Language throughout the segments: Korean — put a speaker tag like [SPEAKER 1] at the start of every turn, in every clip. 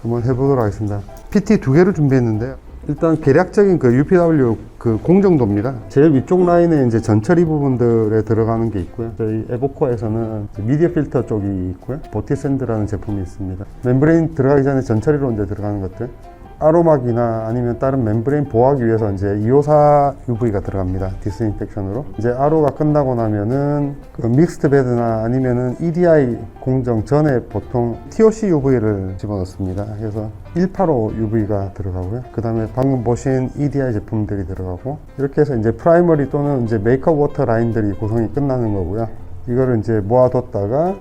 [SPEAKER 1] 한번 해보도록 하겠습니다. PT 두 개를 준비했는데요. 일단 계략적인 그 UPW 그 공정도입니다. 제일 위쪽 라인에 이제 전처리 부분들에 들어가는 게 있고요. 저희 에보코에서는 미디어 필터 쪽이 있고요. 보티샌드라는 제품이 있습니다. 멤브레인 들어가기 전에 전처리로 이제 들어가는 것들. 아로막이나 아니면 다른 멤브레인 보호하기 위해서 이제 254 UV가 들어갑니다. 디스인펙션으로. 이제 아로가 끝나고 나면은 그 믹스드 베드나 아니면은 EDI 공정 전에 보통 TOC UV를 집어넣습니다. 그래서 185 UV가 들어가고요. 그 다음에 방금 보신 EDI 제품들이 들어가고, 이렇게 해서 이제 프라이머리 또는 이제 메이크업 워터 라인들이 구성이 끝나는 거고요. 이거를 이제 모아뒀다가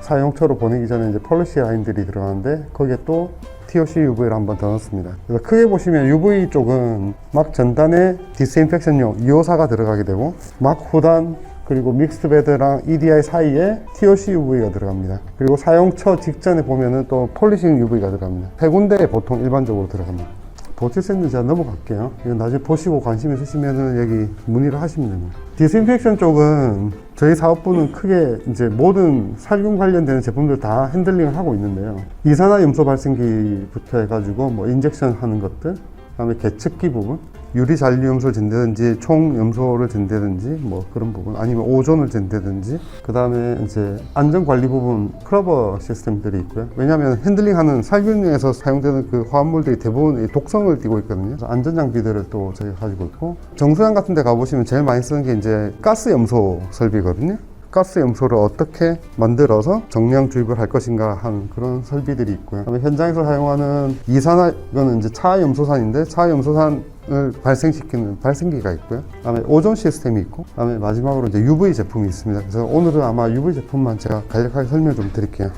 [SPEAKER 1] 사용처로 보내기 전에 이제 폴리시 라인들이 들어가는데, 거기에 또 TOC UV를 한번 더 넣습니다. 그래서 크게 보시면 UV 쪽은 막 전단에 디스인펙션용 254가 들어가게 되고, 막 후단 그리고 믹스드 베드랑 EDI 사이에 TOC UV가 들어갑니다. 그리고 사용처 직전에 보면은 또 폴리싱 UV가 들어갑니다. 세 군데에 보통 일반적으로 들어갑니다. 보티샌드 제가 넘어갈게요. 이건 나중에 보시고 관심 있으시면은 여기 문의를 하시면 됩니다. 디스인펙션 쪽은 저희 사업부는 크게 이제 모든 살균 관련되는 제품들 다 핸들링을 하고 있는데요. 이산화염소 발생기부터 해가지고 뭐 인젝션 하는 것들, 그다음에 계측기 부분, 유리 잔류염소를 잰다든지 총염소를 잰다든지 뭐 그런 부분, 아니면 오존을 잰다든지, 그 다음에 이제 안전관리 부분 스크러버 시스템들이 있고요. 왜냐하면 핸들링하는 살균에서 사용되는 그 화합물들이 대부분 독성을 띠고 있거든요. 그래서 안전장비들을 또 저희가 가지고 있고, 정수장 같은 데 가보시면 제일 많이 쓰는 게 이제 가스염소 설비거든요. 가스 염소를 어떻게 만들어서 정량 주입을 할 것인가 하는 그런 설비들이 있고요. 그다음에 현장에서 사용하는 이산화, 이거는 이제 차염소산인데 차염소산을 발생시키는 발생기가 있고요. 그다음에 오존 시스템이 있고, 그다음에 마지막으로 이제 UV 제품이 있습니다. 그래서 오늘은 아마 UV 제품만 제가 간략하게 설명 좀 드릴게요.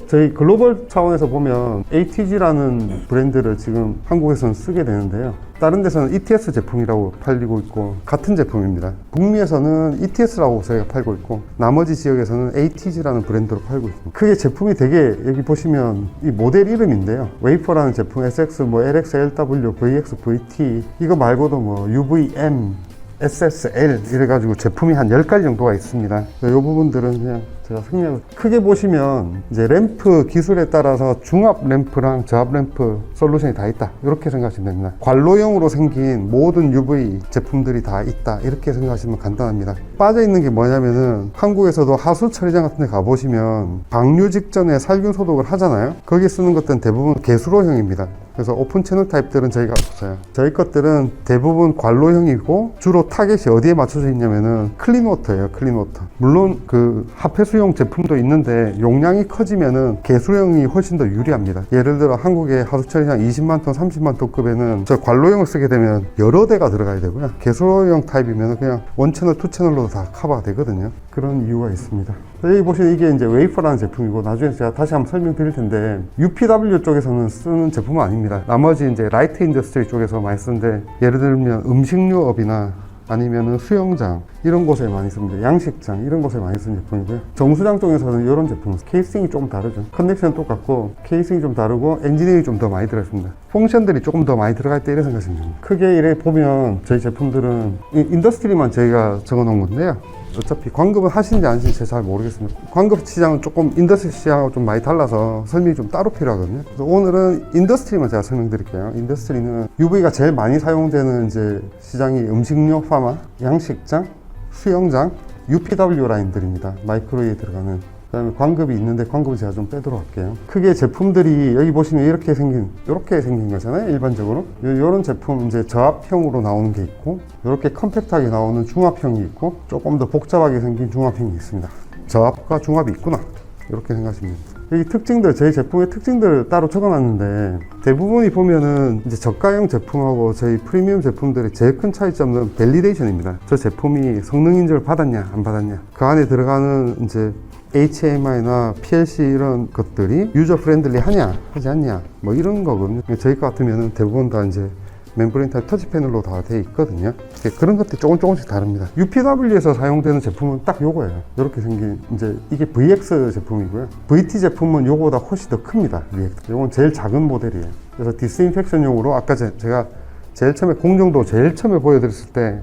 [SPEAKER 1] 저희 글로벌 차원에서 보면 ATG라는 브랜드를 지금 한국에서는 쓰게 되는데요. 다른 데서는 ETS 제품이라고 팔리고 있고 같은 제품입니다. 북미에서는 ETS라고 저희가 팔고 있고, 나머지 지역에서는 ATG라는 브랜드로 팔고 있습니다. 크게 제품이 되게, 여기 보시면 이 모델 이름인데요. 웨이퍼라는 제품, SX, 뭐 LX, LW, VX, VT, 이거 말고도 뭐 UVM, SSL 이래가지고 제품이 한 10가지 정도가 있습니다. 이 부분들은 그냥 제가 생략을, 크게 보시면 이제 램프 기술에 따라서 중압 램프랑 저압 램프 솔루션이 다 있다, 이렇게 생각하시면 됩니다. 관로형으로 생긴 모든 UV 제품들이 다 있다, 이렇게 생각하시면 간단합니다. 빠져 있는 게 뭐냐면은, 한국에서도 하수 처리장 같은 데 가보시면 방류 직전에 살균 소독을 하잖아요. 거기 쓰는 것들은 대부분 개수로형입니다. 그래서 오픈 채널 타입들은 저희가 없어요. 저희 것들은 대부분 관로형이고, 주로 타겟이 어디에 맞춰져 있냐면은 클린워터예요. 클린워터. 물론 그 하폐수용 제품도 있는데 용량이 커지면은 개수형이 훨씬 더 유리합니다. 예를 들어 한국의 하수처리장 20만 톤, 30만 톤급에는 저 관로형을 쓰게 되면 여러 대가 들어가야 되고요. 개수형 타입이면 그냥 원 채널, 투 채널로 다 커버가 되거든요. 그런 이유가 있습니다. 여기 보시면 이게 이제 웨이퍼라는 제품이고, 나중에 제가 다시 한번 설명드릴 텐데, UPW 쪽에서는 쓰는 제품은 아닙니다. 나머지 이제 라이트 인더스트리 쪽에서 많이 쓰는데, 예를 들면 음식료업이나 아니면은 수영장 이런 곳에 많이 씁니다. 양식장 이런 곳에 많이 쓰는 제품이고요. 정수장 쪽에서는 이런 제품, 케이싱이 조금 다르죠. 컨넥션은 똑같고 케이싱이 좀 다르고 엔지니어링이 좀 더 많이 들어있습니다. 펑션들이 조금 더 많이 들어갈 때 이래 생각하시면 됩니다. 크게 이래 보면 저희 제품들은 인더스트리만 저희가 적어 놓은 건데요. 어차피 광급은 하시는지 안 하시는지 잘 모르겠습니다. 광급 시장은 조금 인더스트리 시장하고 좀 많이 달라서 설명이 좀 따로 필요하거든요. 그래서 오늘은 인더스트리만 제가 설명드릴게요. 인더스트리는 UV가 제일 많이 사용되는 이제 시장이 음식료, 파마, 양식장, 수영장, UPW 라인들입니다. 마이크로웨이에 들어가는. 그 다음에 광급이 있는데 광급을 제가 좀 빼도록 할게요. 크게 제품들이 여기 보시면 이렇게 생긴 거잖아요. 일반적으로 이런 제품 이제 저압형으로 나오는 게 있고, 이렇게 컴팩트하게 나오는 중압형이 있고, 조금 더 복잡하게 생긴 중압형이 있습니다. 저압과 중압이 있구나, 이렇게 생각하시면 됩니다. 여기 특징들, 저희 제품의 특징들을 따로 적어놨는데, 대부분이 보면은 이제 저가형 제품하고 저희 프리미엄 제품들의 제일 큰 차이점은 밸리데이션입니다. 저 제품이 성능 인증을 받았냐 안 받았냐, 그 안에 들어가는 이제 HMI나 PLC 이런 것들이 유저 프렌들리 하냐 하지 않냐, 뭐 이런 거거든요. 저희 것 같으면은 대부분 다 이제 멤브레인 타입 터치 패널로 다 돼 있거든요. 그런 것들이 조금씩 다릅니다. UPW에서 사용되는 제품은 딱 요거예요. 이렇게 생긴, 이제 이게 VX 제품이고요. VT 제품은 요거보다 훨씬 더 큽니다. VX. 요건 제일 작은 모델이에요. 그래서 디스인펙션용으로 아까 제가 제일 처음에 공정도 제일 처음에 보여드렸을 때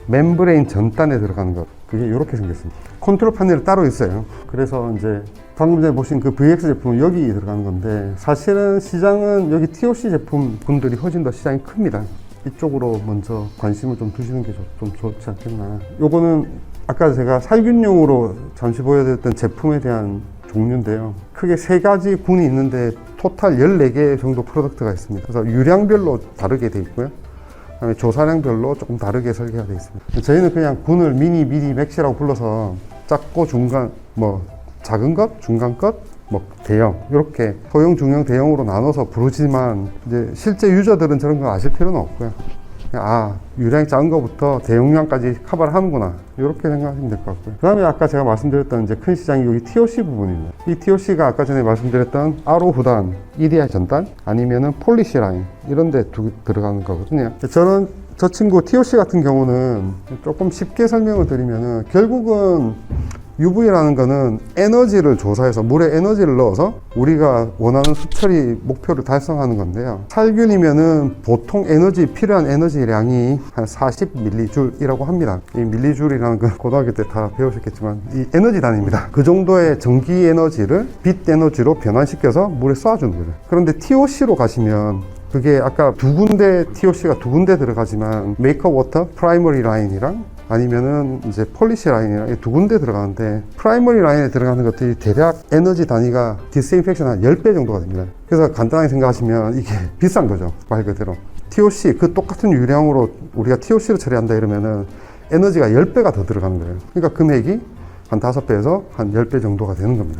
[SPEAKER 1] 멤브레인 전단에 들어가는 것, 그게 이렇게 생겼습니다. 컨트롤 패널이 따로 있어요. 그래서 이제 방금 전에 보신 그 VX 제품은 여기 들어가는 건데, 사실은 시장은 여기 TOC 제품 분들이 훨씬 더 시장이 큽니다. 이쪽으로 먼저 관심을 좀 두시는 게 좀 좋지 않겠나. 요거는 아까 제가 살균용으로 잠시 보여드렸던 제품에 대한 종류인데요. 크게 3가지 군이 있는데 토탈 14개 정도 프로덕트가 있습니다. 그래서 유량별로 다르게 돼 있고요. 그다음에 조사량별로 조금 다르게 설계가 되어 있습니다. 저희는 그냥 군을 미니, 미디, 맥시라고 불러서 작고 중간, 뭐 작은 것, 중간 것, 뭐 대형, 이렇게 소형, 중형, 대형으로 나눠서 부르지만 이제 실제 유저들은 저런 거 아실 필요는 없고요. 아, 유량이 작은 것부터 대용량까지 커버를 하는구나, 이렇게 생각하시면 될 것 같고요. 그 다음에 아까 제가 말씀드렸던 이제 큰 시장이 여기 TOC 부분입니다. 이 TOC가 아까 전에 말씀드렸던 RO 후단, EDI 전단, 아니면은 폴리시 라인, 이런 데 들어가는 거거든요. 저 친구 TOC 같은 경우는 조금 쉽게 설명을 드리면은, 결국은 UV라는 거는 에너지를 조사해서 물에 에너지를 넣어서 우리가 원하는 수처리 목표를 달성하는 건데요. 살균이면은 보통 필요한 에너지량이 한 40mJ이라고 합니다. 이 밀리줄이라는 건 고등학교 때 다 배우셨겠지만 이 에너지 단위입니다. 그 정도의 전기 에너지를 빛 에너지로 변환시켜서 물에 쏴주는 거죠. 그런데 TOC로 가시면, 그게 아까 TOC가 두 군데 들어가지만 메이크업 워터 프라이머리 라인이랑 아니면은 이제 폴리시 라인이랑 두 군데 들어가는데, 프라이머리 라인에 들어가는 것들이 대략 에너지 단위가 디스인펙션 한 10배 정도가 됩니다. 그래서 간단하게 생각하시면 이게 비싼 거죠, 말 그대로. TOC, 그 똑같은 유량으로 우리가 TOC를 처리한다 이러면은 에너지가 10배가 더 들어가는 거예요. 그러니까 금액이 한 5배에서 한 10배 정도가 되는 겁니다.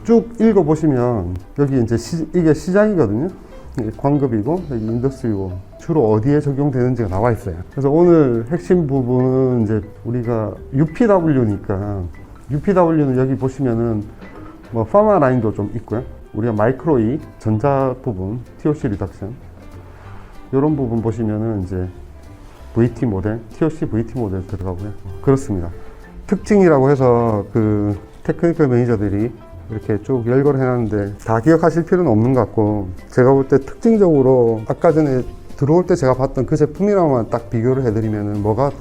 [SPEAKER 1] 쭉 읽어보시면 여기 이제 이게 시장이거든요. 이게 광급이고 여기 인더스트리고 주로 어디에 적용되는지가 나와 있어요. 그래서 오늘 핵심 부분은 이제 우리가 UPW니까, UPW는 여기 보시면은 뭐 파마 라인도 좀 있고요. 우리가 마이크로 E 전자 부분 TOC 리덕션, 이런 부분 보시면은 이제 VT 모델, TOC VT 모델 들어가고요. 그렇습니다. 특징이라고 해서 그 테크니컬 매니저들이 이렇게 쭉 열거를 해놨는데 다 기억하실 필요는 없는 것 같고, 제가 볼 때 특징적으로 아까 전에 들어올 때 제가 봤던 그 제품이랑만 딱 비교를 해드리면은 뭐가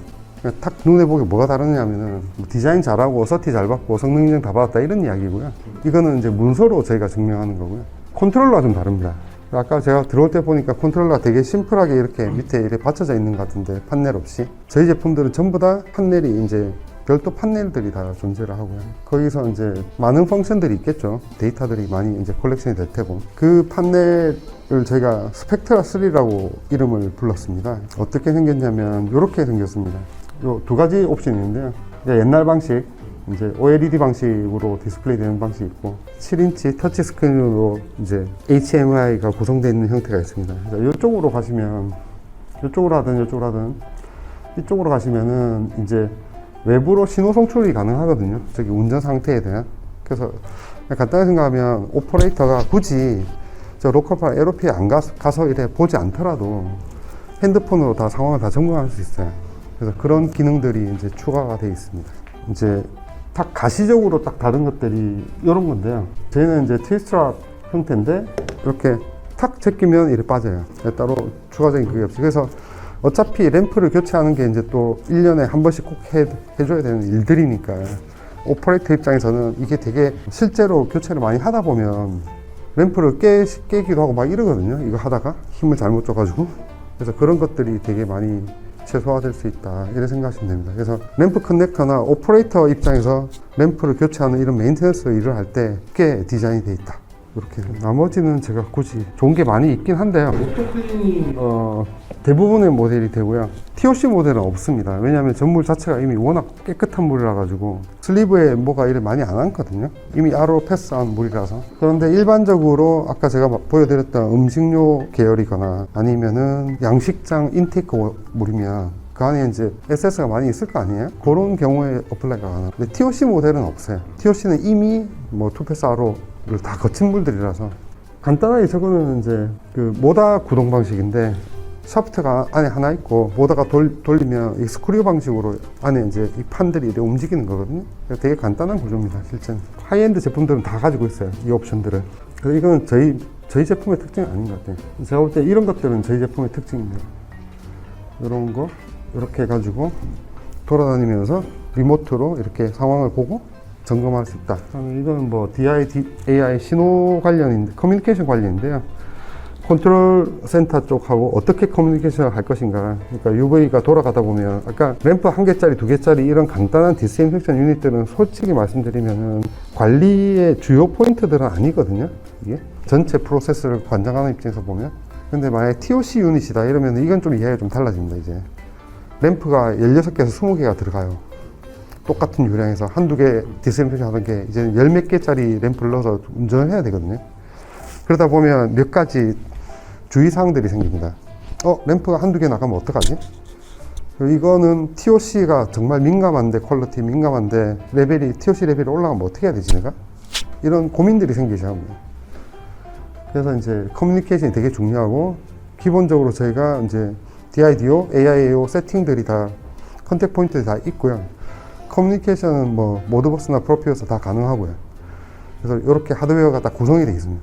[SPEAKER 1] 그냥 탁 눈에 보기 뭐가 다르냐면은 디자인 잘하고 서티 잘 받고 성능 인증 다 받았다, 이런 이야기고요. 이거는 이제 문서로 저희가 증명하는 거고요. 컨트롤러가 좀 다릅니다. 아까 제가 들어올 때 보니까 컨트롤러가 되게 심플하게 이렇게 밑에 이렇게 받쳐져 있는 것 같은데, 판넬 없이. 저희 제품들은 전부 다 판넬이 이제 별도 판넬들이 다 존재를 하고요. 거기서 이제 많은 펑션들이 있겠죠. 데이터들이 많이 이제 컬렉션이 될 테고, 그 판넬을 저희가 스펙트라 3라고 이름을 불렀습니다. 어떻게 생겼냐면 이렇게 생겼습니다. 요 2가지 옵션이 있는데요. 옛날 방식, 이제 OLED 방식으로 디스플레이 되는 방식이 있고, 7인치 터치 스크린으로 이제 HMI가 구성되어 있는 형태가 있습니다. 이쪽으로 가시면, 이쪽으로 하든 이쪽으로 가시면은 이제 외부로 신호 송출이 가능하거든요. 저기 운전 상태에 대한. 그래서 간단하게 생각하면 오퍼레이터가 굳이 저 로컬파 에어로피에 안 가서 이래 보지 않더라도 핸드폰으로 다 상황을 다 점검할 수 있어요. 그래서 그런 기능들이 이제 추가가 되어 있습니다. 이제 딱 가시적으로 딱 다른 것들이 이런 건데요. 저희는 이제 트위스트랍 형태인데 이렇게 탁 제끼면 이렇게 빠져요. 따로 추가적인 그게 없어요. 그래서 어차피 램프를 교체하는 게 이제 또 1년에 한 번씩 꼭 해줘야 되는 일들이니까, 오퍼레이터 입장에서는 이게 되게 실제로 교체를 많이 하다 보면 램프를 깨기도 하고 막 이러거든요. 이거 하다가 힘을 잘못 줘가지고. 그래서 그런 것들이 되게 많이 최소화될 수 있다, 이렇게 생각하시면 됩니다. 그래서 램프 커넥터나 오퍼레이터 입장에서 램프를 교체하는 이런 메인테넌스 일을 할 때 꽤 디자인이 돼 있다, 이렇게. 나머지는 제가 굳이 좋은 게 많이 있긴 한데요. 오토클리닝 대부분의 모델이 되고요. TOC 모델은 없습니다. 왜냐하면 전물 자체가 이미 워낙 깨끗한 물이라 가지고 슬리브에 뭐가 이래 많이 안 앉거든요. 이미 RO 패스한 물이라서. 그런데 일반적으로 아까 제가 보여드렸던 음식료 계열이거나 아니면은 양식장 인테이크 물이면 그 안에 이제 SS가 많이 있을 거 아니에요? 그런 경우에 어플라이가 가능해요. 근데 TOC 모델은 없어요. TOC는 이미 뭐 투패스 RO를 다 거친 물들이라서. 간단하게 저거는 이제 그 모다 구동 방식인데, 샤프트가 안에 하나 있고 모다가 돌리면 이 스크류 방식으로 안에 이제 이 판들이 이렇게 움직이는 거거든요. 되게 간단한 구조입니다, 실제는. 하이엔드 제품들은 다 가지고 있어요, 이 옵션들을. 그래서 이건 저희 제품의 특징이 아닌 것 같아요. 제가 볼 때 이런 것들은 저희 제품의 특징입니다. 이런 거, 이렇게 해가지고 돌아다니면서 리모트로 이렇게 상황을 보고 점검할 수 있다. 이건 뭐 DI 신호 관련인데, 커뮤니케이션 관련인데요. 컨트롤 센터 쪽하고 어떻게 커뮤니케이션을 할 것인가. 그러니까 UV가 돌아가다 보면 아까 램프 1개짜리 2개짜리 이런 간단한 디스인펙션 유닛들은 솔직히 말씀드리면 관리의 주요 포인트들은 아니거든요. 이게 전체 프로세스를 관장하는 입장에서 보면. 근데 만약에 TOC 유닛이다 이러면 이건 좀 이해가 좀 달라집니다. 이제 램프가 16개에서 20개가 들어가요. 똑같은 유량에서 한두 개 디스인펙션 하던 게 이제 열 몇 개짜리 램프를 넣어서 운전을 해야 되거든요. 그러다 보면 몇 가지 주의사항들이 생깁니다. 램프가 한두 개 나가면 어떡하지? 이거는 TOC가 정말 민감한데, 퀄리티 민감한데, TOC 레벨이 올라가면 어떻게 해야 되지, 내가? 이런 고민들이 생기기 시작합니다. 그래서 이제 커뮤니케이션이 되게 중요하고, 기본적으로 저희가 이제 DIDO, AIAO 세팅들이 다, 컨택 포인트들이 다 있고요. 커뮤니케이션은 뭐, 모드버스나 프로피어스 다 가능하고요. 그래서 이렇게 하드웨어가 다 구성이 되어 있습니다.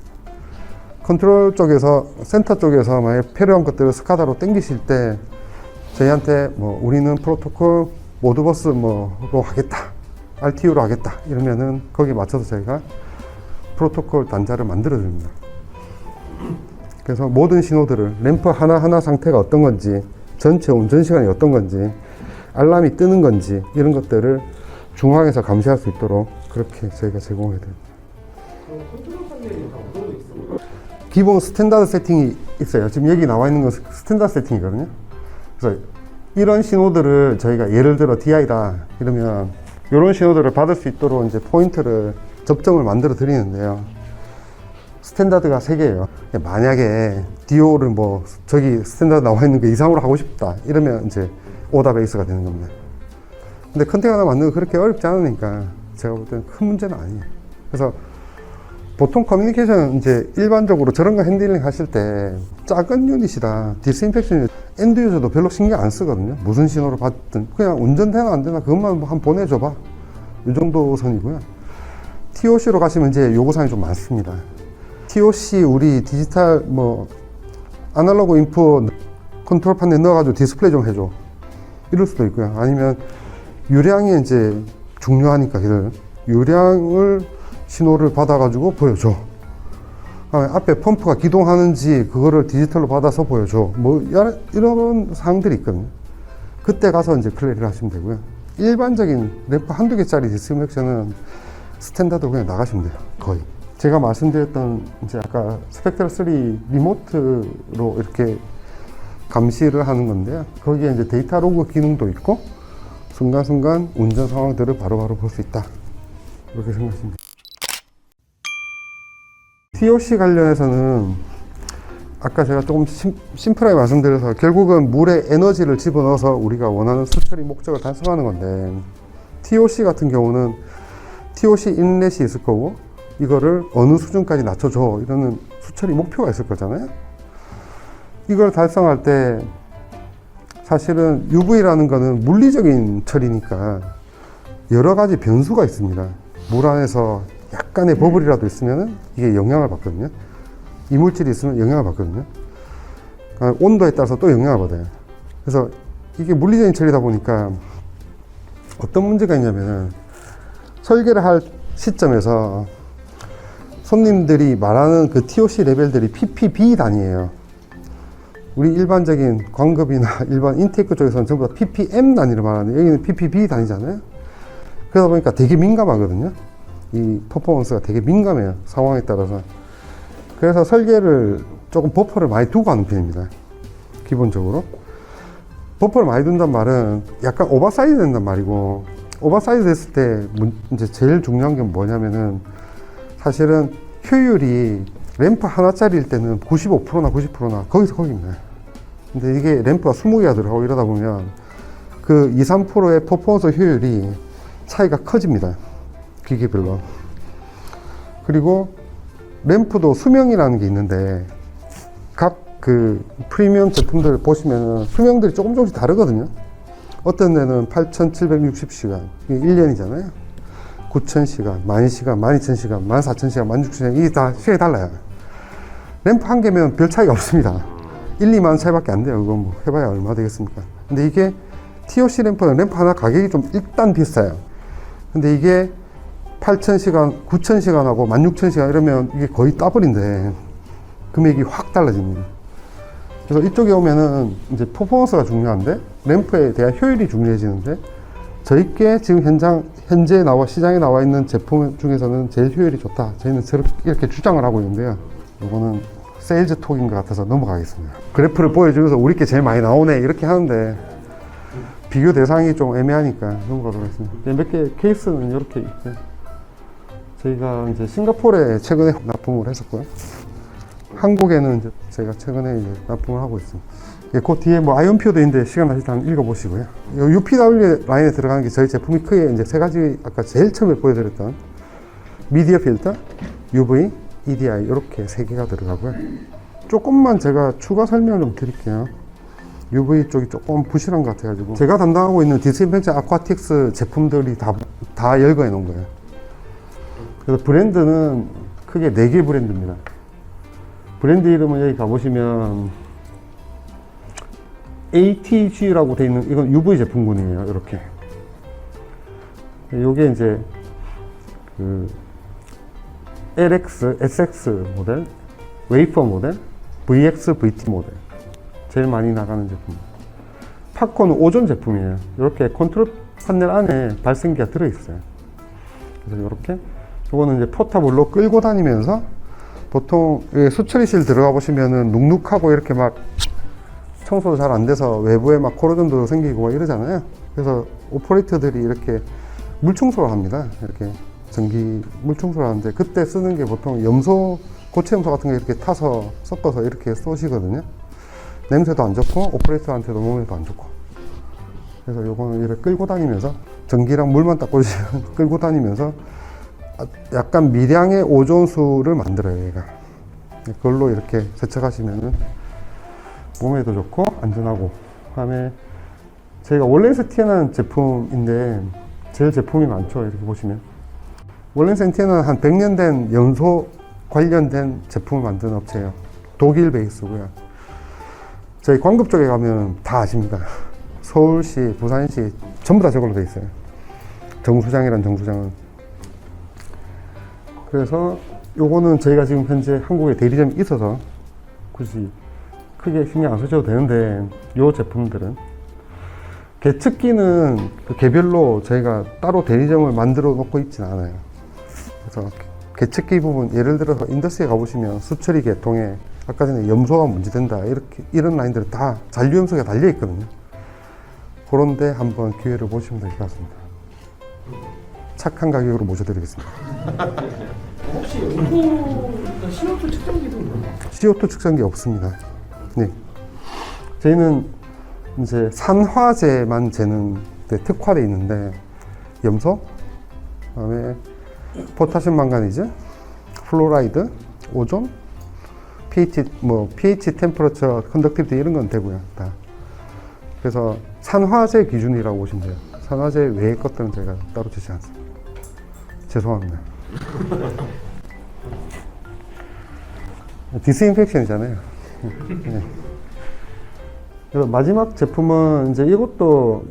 [SPEAKER 1] 컨트롤 쪽에서, 센터 쪽에서 만약 필요한 것들을 스카다로 땡기실 때 저희한테 뭐 우리는 프로토콜 모드버스 뭐로 하겠다, RTU로 하겠다 이러면은 거기에 맞춰서 저희가 프로토콜 단자를 만들어 줍니다. 그래서 모든 신호들을 램프 하나하나 상태가 어떤 건지, 전체 운전 시간이 어떤 건지, 알람이 뜨는 건지 이런 것들을 중앙에서 감시할 수 있도록 그렇게 저희가 제공해야 됩니다. 컨트롤 판넬이 다 어떤 거 있어요? 기본 스탠다드 세팅이 있어요. 지금 여기 나와 있는 건 스탠다드 세팅이거든요. 그래서 이런 신호들을 저희가 예를 들어 DI다 이러면 이런 신호들을 받을 수 있도록 이제 포인트를 접점을 만들어 드리는데요. 스탠다드가 3개예요. 만약에 DO를 뭐 저기 스탠다드 나와 있는 게 이상으로 하고 싶다 이러면 이제 오다 베이스가 되는 겁니다. 근데 컨택 하나 만드는 거 그렇게 어렵지 않으니까 제가 볼 때는 큰 문제는 아니에요. 그래서 보통 커뮤니케이션 이제 일반적으로 저런 거 핸들링 하실 때 작은 유닛이다, 디스인펙션 유닛, 엔드 유저도 별로 신경 안 쓰거든요. 무슨 신호를 받든 그냥 운전되나 안 되나 그것만 한번 보내줘봐, 이 정도 선이고요. TOC로 가시면 이제 요구사항이 좀 많습니다. TOC 우리 디지털 뭐 아날로그 인풋 컨트롤 판넬 넣어가지고 디스플레이 좀 해줘 이럴 수도 있고요. 아니면 유량이 이제 중요하니까 유량을 신호를 받아가지고 보여줘. 앞에 펌프가 기동하는지 그거를 디지털로 받아서 보여줘. 뭐 이런 사항들이 있거든요. 그때 가서 이제 클리어를 하시면 되고요. 일반적인 램프 한두 개짜리 디스인펙션은 스탠다드로 그냥 나가시면 돼요. 거의. 제가 말씀드렸던 이제 아까 스펙트럴 3 리모트로 이렇게 감시를 하는 건데요. 거기에 이제 데이터 로그 기능도 있고 순간순간 운전 상황들을 바로바로 볼 수 있다. 이렇게 생각하시면 돼요. TOC 관련해서는 아까 제가 조금 심플하게 말씀드려서 결국은 물에 에너지를 집어넣어서 우리가 원하는 수처리 목적을 달성하는 건데, TOC 같은 경우는 TOC 인렛이 있을 거고 이거를 어느 수준까지 낮춰줘 이러는 수처리 목표가 있을 거잖아요. 이걸 달성할 때 사실은 UV라는 거는 물리적인 처리니까 여러 가지 변수가 있습니다. 물 안에서 약간의 버블이라도 있으면 이게 영향을 받거든요. 이물질이 있으면 영향을 받거든요. 그러니까 온도에 따라서 또 영향을 받아요. 그래서 이게 물리적인 처리다 보니까 어떤 문제가 있냐면 설계를 할 시점에서 손님들이 말하는 그 TOC 레벨들이 PPB 단위예요. 우리 일반적인 광급이나 일반 인테이크 쪽에서는 전부 다 PPM 단위를 말하는데 여기는 PPB 단위잖아요. 그러다 보니까 되게 민감하거든요. 이 퍼포먼스가 되게 민감해요, 상황에 따라서. 그래서 설계를 조금 버퍼를 많이 두고 하는 편입니다. 기본적으로 버퍼를 많이 둔단 말은 약간 오버사이즈 된단 말이고, 오버사이즈 됐을 때 이제 제일 중요한 게 뭐냐면은 사실은 효율이 램프 하나짜리일 때는 95%나 90%나 거기서 거기입니다. 근데 이게 램프가 20개가 들어가고 이러다 보면 그 2, 3%의 퍼포먼스 효율이 차이가 커집니다, 기계별로. 그리고 램프도 수명이라는 게 있는데 각 그 프리미엄 제품들 보시면 수명들이 조금씩 다르거든요. 어떤 데는 8,760시간, 이게 1년이잖아요. 9,000시간, 10,000시간, 12,000시간, 14,000시간, 16,000시간, 이게 다 시간이 달라요. 램프 한 개면 별 차이가 없습니다. 1, 2만 차이밖에 안 돼요. 그거 뭐 해봐야 얼마 되겠습니까? 근데 이게 TOC 램프는 램프 하나 가격이 좀 일단 비싸요. 근데 이게 8,000시간, 9,000시간하고 16,000시간 이러면 이게 거의 더블인데 금액이 확 달라집니다. 그래서 이쪽에 오면은 이제 퍼포먼스가 중요한데 램프에 대한 효율이 중요해지는데 저희께 지금 현재 시장에 나와 있는 제품 중에서는 제일 효율이 좋다. 저희는 이렇게 주장을 하고 있는데요. 이거는 세일즈 톡인 것 같아서 넘어가겠습니다. 그래프를 보여주면서 우리께 제일 많이 나오네 이렇게 하는데 비교 대상이 좀 애매하니까 넘어가도록 하겠습니다. 몇 개 케이스는 이렇게 있고요. 저희가 이제 싱가포르에 최근에 납품을 했었고요. 한국에는 이제 제가 최근에 이제 납품을 하고 있습니다. 그 뒤에 뭐 아이언표도 있는데 시간 나실 때 한번 읽어보시고요. 이 UPW 라인에 들어가는 게 저희 제품이 크게 이제 세 가지, 아까 제일 처음에 보여드렸던 미디어 필터, UV, EDI 이렇게 세 개가 들어가고요. 조금만 제가 추가 설명을 좀 드릴게요. UV 쪽이 조금 부실한 것 같아가지고 제가 담당하고 있는 디스인펙션 아쿠아틱스 제품들이 다 열거해 놓은 거예요. 그래서 브랜드는 크게 4개 브랜드입니다. 브랜드 이름은 여기 가보시면 ATG라고 되어 있는 이건 UV 제품군이에요. 이렇게 요게 이제 그 LX, SX 모델, 웨이퍼 모델, VX, VT 모델 제일 많이 나가는 제품입니다. 팝콘은 오존 제품이에요. 이렇게 컨트롤 판넬 안에 발생기가 들어있어요. 그래서 이렇게 이거는 이제 포타블로 끌고 다니면서 보통 수처리실 들어가 보시면은 눅눅하고 이렇게 막 청소도 잘 안 돼서 외부에 막 코로전도 생기고 막 이러잖아요. 그래서 오퍼레이터들이 이렇게 물 청소를 합니다. 이렇게 전기 물 청소를 하는데 그때 쓰는 게 보통 염소, 고체 염소 같은 거 이렇게 타서 섞어서 이렇게 쏘시거든요. 냄새도 안 좋고 오퍼레이터한테도 몸에도 안 좋고. 그래서 요거는 이렇게 끌고 다니면서 전기랑 물만 딱 꽂으시면 끌고 다니면서 약간 미량의 오존수를 만들어요. 얘가 그걸로 이렇게 세척하시면은 몸에도 좋고 안전하고. 그다음에 저희가 원래에서 튀어나온 제품인데 제일 제품이 많죠. 이렇게 보시면 원래에서 튀어나온 한 100년 된 염소 관련된 제품을 만드는 업체예요. 독일 베이스고요. 저희 광급 쪽에 가면 다 아십니다. 서울시, 부산시 전부 다 저걸로 돼 있어요. 정수장이란 정수장은. 그래서 요거는 저희가 지금 현재 한국에 대리점이 있어서 굳이 크게 신경 안 쓰셔도 되는데 요 제품들은 계측기는 그 개별로 저희가 따로 대리점을 만들어 놓고 있지는 않아요. 그래서 계측기 부분 예를 들어서 인더스트리에 가보시면 수처리 계통에 아까 전에 염소가 문제된다 이렇게 이런 라인들은 다 잔류염소가 달려 있거든요. 그런데 한번 기회를 보시면 될 것 같습니다. 착한 가격으로 모셔드리겠습니다.
[SPEAKER 2] 혹시 온도 CO2 측정기도 있나요?
[SPEAKER 1] CO2 측정기 없습니다. 네. 저희는 이제 산화제만 재는 데 특화되어 있는데 염소, 그다음에 포타슘 망가니즈, 플로라이드, 오존, pH 템퍼러처, 컨덕티비티 이런 건 되고요. 다. 그래서 산화제 기준이라고 보시면 돼요. 산화제 외의 것들은 저희가 따로 주지 않습니다. 죄송합니다. 디스인펙션이잖아요. 네. 그래서 마지막 제품은 이제 이것도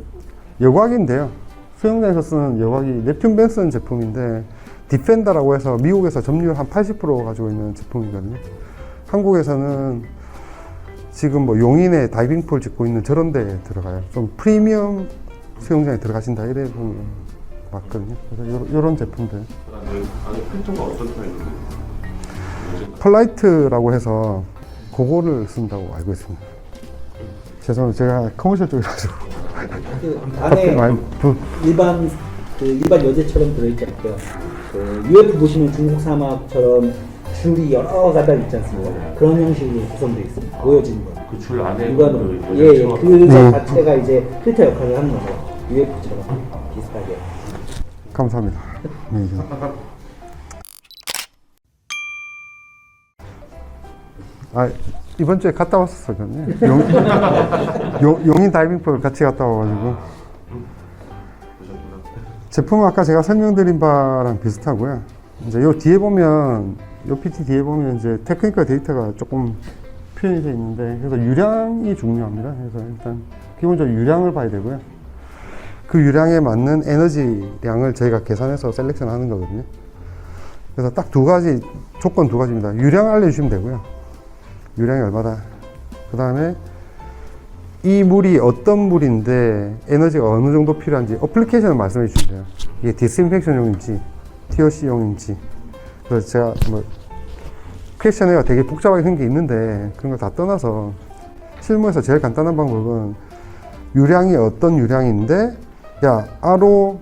[SPEAKER 1] 여과기인데요. 수영장에서 쓰는 여과기 넵튠 벤슨 제품인데 디펜더라고 해서 미국에서 점유율 한 80% 가지고 있는 제품이거든요. 한국에서는 지금 뭐 용인에 다이빙풀 짓고 있는 저런 데에 들어가요. 좀 프리미엄 수영장에 들어가신다 이래 보면 맞거든요. 그래서 요런 제품들.
[SPEAKER 3] 안에 필터가 어떤 타입인가요?
[SPEAKER 1] 펄라이트라고 해서 그거를 쓴다고 알고 있습니다. 죄송합니다. 제가 커머셜 쪽이라서.
[SPEAKER 4] 그 안에 일반 여제처럼 들어있지 않고요. 그 UF 보시면 중국 사막처럼 줄이 여러 가닥 있지 않습니까? 그런 형식으로 구성되어 있습니다. 모여지는 거.
[SPEAKER 3] 그 줄 안에
[SPEAKER 4] 이거는
[SPEAKER 3] 그
[SPEAKER 4] 그 자체가 이제 필터 역할을 하는 거죠. UF처럼 비슷하게.
[SPEAKER 1] 감사합니다. 네, 이번 주에 갔다 왔었거든요. 용인 다이빙풀 같이 갔다 와가지고. 제품은 아까 제가 설명드린 바랑 비슷하고요. 이제 요 뒤에 보면, 요 PT 뒤에 보면 이제 테크니컬 데이터가 조금 표현이 되어 있는데, 그래서 유량이 중요합니다. 그래서 일단 기본적으로 유량을 봐야 되고요. 그 유량에 맞는 에너지량을 저희가 계산해서 셀렉션 하는 거거든요. 그래서 딱 두 가지, 조건 두 가지입니다. 유량 알려주시면 되고요. 유량이 얼마다. 그 다음에 이 물이 어떤 물인데 에너지가 어느 정도 필요한지 어플리케이션을 말씀해 주시면 돼요. 이게 디스인펙션용인지 TOC용인지. 그래서 제가 뭐 퀘스천에가 되게 복잡하게 생긴 게 있는데 그런 걸 다 떠나서 실무에서 제일 간단한 방법은 유량이 어떤 유량인데 야 RO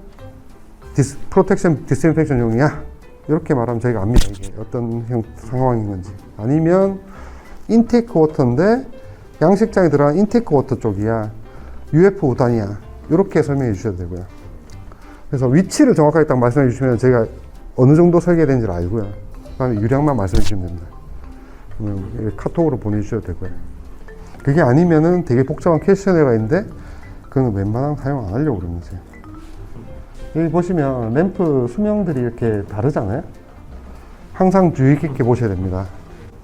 [SPEAKER 1] 프로텍션 디스인펙션용이야 이렇게 말하면 저희가 압니다. 이게 어떤 상황인 건지. 아니면 인테이크 워터인데 양식장에 들어간 인테이크 워터 쪽이야 UF 5단이야 이렇게 설명해 주셔도 되고요. 그래서 위치를 정확하게 딱 말씀해 주시면 저희가 어느 정도 설계된지를 알고요. 그 다음에 유량만 말씀해 주시면 됩니다. 그러면 카톡으로 보내주셔도 되고요. 그게 아니면은 되게 복잡한 퀘스천에가 있는데 그건 웬만하면 사용 안 하려고 그러면서 여기 보시면 램프 수명들이 이렇게 다르잖아요. 항상 주의 깊게 보셔야 됩니다.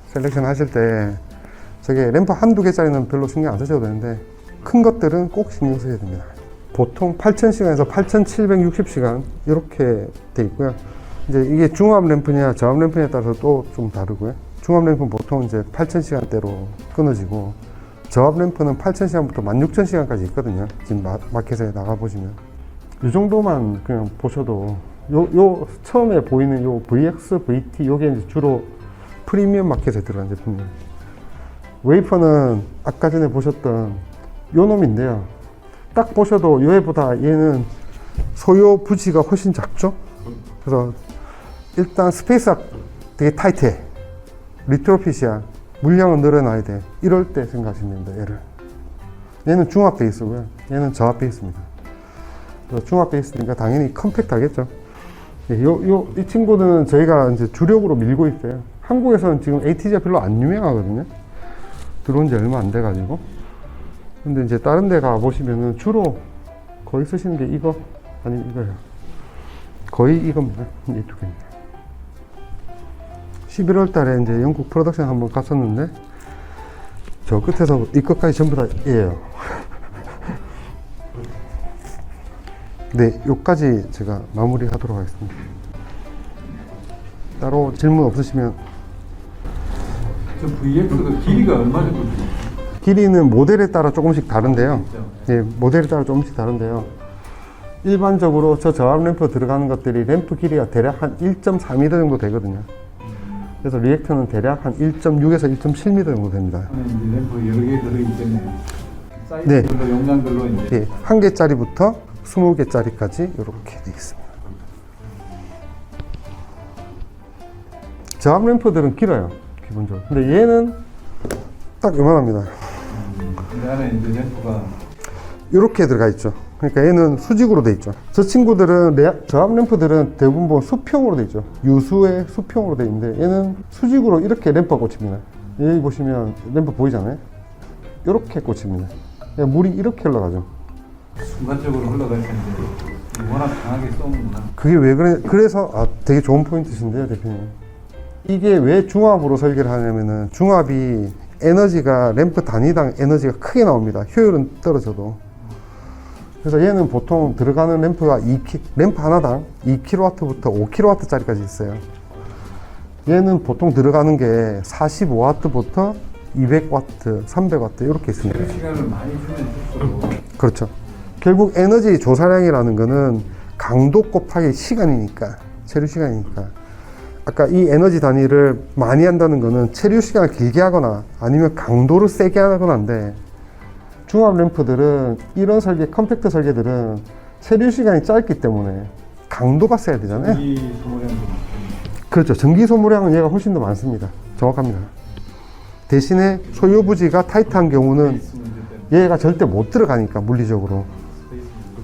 [SPEAKER 1] 셀렉션 하실 때 저게 램프 한두 개짜리는 별로 신경 안 쓰셔도 되는데 큰 것들은 꼭 신경 쓰셔야 됩니다. 보통 8000시간에서 8760시간 이렇게 돼 있고요. 이제 이게 중압 램프냐 저압 램프냐에 따라서 또 좀 다르고요. 중압 램프는 보통 이제 8000시간대로 끊어지고 저압 램프는 8000시간부터 16000시간까지 있거든요. 지금 마켓에 나가보시면 이 정도만 그냥 보셔도 요 처음에 보이는 요 VX, VT 요게 이제 주로 프리미엄 마켓에 들어간 제품이에요. 웨이퍼는 아까 전에 보셨던 요 놈인데요. 딱 보셔도 얘보다 얘는 소요 부지가 훨씬 작죠? 그래서 일단 스페이스가 되게 타이트해. 리트로핏이야. 물량은 늘어나야 돼. 이럴 때 생각하시면 됩니다. 얘를. 얘는 중압 베이스고요. 얘는 저압 베이스입니다. 그래서 중압 베이스니까 당연히 컴팩트하겠죠. 이 친구는 저희가 이제 주력으로 밀고 있어요. 한국에서는 지금 ATG가 별로 안 유명하거든요. 들어온 지 얼마 안 돼가지고. 근데 이제 다른 데 가보시면은 주로 거의 쓰시는 게 이거, 아니면 이거예요. 거의 이겁니다. 이 두 개입니다. 11월 달에 이제 영국 프로덕션 한번 갔었는데, 저 끝에서 이 끝까지 전부 다 얘예요. 네, 요까지 제가 마무리 하도록 하겠습니다. 따로 질문 없으시면.
[SPEAKER 2] 저 VX가 길이가 얼마 정도 돼요?
[SPEAKER 1] 길이는 모델에 따라 조금씩 다른데요. 예, 모델에 따라 조금씩 다른데요. 일반적으로 저 저압 램프 들어가는 것들이 램프 길이가 대략 한 1.4m 정도 되거든요. 그래서 리액터는 대략 한 1.6에서 1.7m 정도 됩니다.
[SPEAKER 2] 이제 램프 여러 개 들어있기 때문에
[SPEAKER 1] 네.
[SPEAKER 2] 사이즈별로 용량별로 이제
[SPEAKER 1] 예, 1개짜리부터 20개짜리까지 이렇게 되어 있습니다. 저압 램프들은 길어요, 기본적으로. 근데 얘는 딱 요만합니다.
[SPEAKER 2] 그 안에 이제 램프가
[SPEAKER 1] 이렇게 들어가 있죠. 그러니까 얘는 수직으로 돼 있죠. 저 친구들은 저압 램프들은 대부분 보면 수평으로 돼 있죠. 유수의 수평으로 돼 있는데 얘는 수직으로 이렇게 램프가 꽂힙니다. 여기 보시면 램프 보이잖아요. 이렇게 꽂힙니다. 물이 이렇게 흘러가죠.
[SPEAKER 2] 순간적으로 흘러갈 텐데 워낙 강하게 쏘는구나.
[SPEAKER 1] 그게 왜 그래? 그래서 되게 좋은 포인트신데요, 대표님. 이게 왜 중압으로 설계를 하냐면은 중압이 에너지가 램프 단위당 에너지가 크게 나옵니다. 효율은 떨어져도. 그래서 얘는 보통 들어가는 램프가 램프 하나당 2kW부터 5kW짜리까지 있어요. 얘는 보통 들어가는 게 45W부터 200W, 300W 이렇게 있습니다.
[SPEAKER 2] 체류 시간을 많이 주면 줄수록
[SPEAKER 1] 그렇죠. 결국 에너지 조사량이라는 거는 강도 곱하기 시간이니까, 체류 시간이니까. 아까 이 에너지 단위를 많이 한다는 거는 체류 시간을 길게 하거나 아니면 강도를 세게 하거나인데, 중압 램프들은 이런 설계, 컴팩트 설계들은 체류 시간이 짧기 때문에 강도가 세야 되잖아요.
[SPEAKER 2] 이 소모량도
[SPEAKER 1] 그렇죠. 전기 소모량은 얘가 훨씬 더 많습니다. 정확합니다. 대신에 소요 부지가 타이트한 경우는 얘가 절대 못 들어가니까, 물리적으로.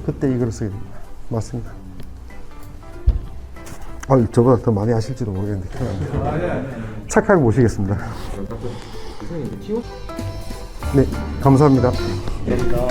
[SPEAKER 1] 그때 이걸 쓰게 됩니다. 맞습니다. 저보다 더 많이 아실지도 모르겠는데. 착하게 모시겠습니다. 네, 감사합니다.
[SPEAKER 4] 그러니까